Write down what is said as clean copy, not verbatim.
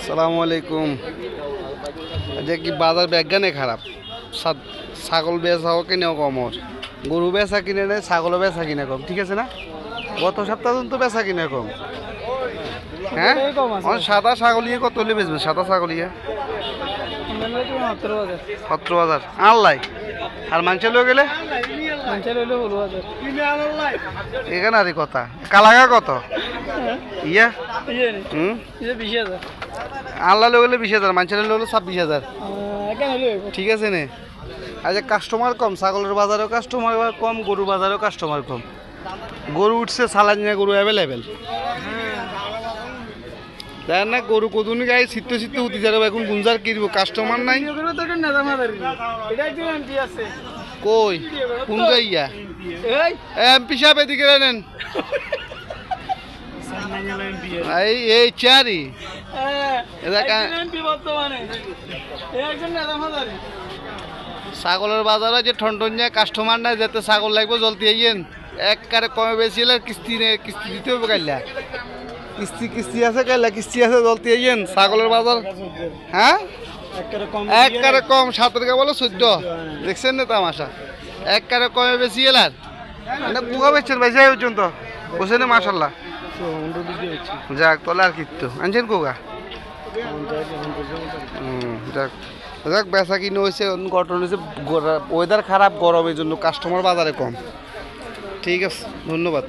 আসসালামু আলাইকুম। যে কি বাজার বিজ্ঞানে খারাপ, ছাগল বেচা কিনেও কম, গরু বেচা কিনে নেই, ছাগলও বেচা কিনে কম, ঠিক আছে না? গত সপ্তাহ তো বেচা কিনে কম। হ্যাঁ, সাদা ছাগলিয়ে কত হলে বেচবেন? সাদা ছাগলিয়ে 17,000 আল্লাই। আর মাংসের লোক গেলে এখানে আর কথা। কালাগা কত? ইয়া আল্লাহ লোক গেলে 20,000, মাংসের লোক হলো 26,000, ঠিক আছে নে? আচ্ছা, কাস্টমার কম, ছাগলের বাজারেও কাস্টমার কম, গরুর বাজারেও কাস্টমার কম। গরু উঠছে, সালানিয়া গরু অ্যাভেলেবেল, দেখ না? গরু কদুনি গায়ে ছিটতে ছিটতে উঠি যাবে, এখন গুঞ্জার কিনব, কাস্টমার নাই। কই কোন গাইয়া? এমপি সাহেব এদিকে নেন। এই চারি ছাগলের বাজারে যে ঠনঠনিয়া কাস্টমার নাই, যাতে ছাগল লাগবে জলদি আইয়েন। এক কারে কমে বেশি এলে কিস্তি নেই, কিস্তি দিতে হবে কাইলা। কিস্তি আছে কাইলা, কিস্তি আছে জলদি আইয়েন। ছাগলের বাজার হ্যাঁ এক কারে কম, 7 টাকা বলো 14, দেখছেন না তামাশা? এক কারে কমে বেশি এলার কুকা বেচছেন ভাই যাই পর্যন্ত বুঝছেন না? মাশাল্লাহ, যাক তাহলে আর কিতো আনছেন কোকা। যাক যাক, বেচা কিনে হয়েছে, ঘটনা হয়েছে, ওয়েদার খারাপ, গরমের জন্য কাস্টমার বাজারে কম। ঠিক আছে, ধন্যবাদ।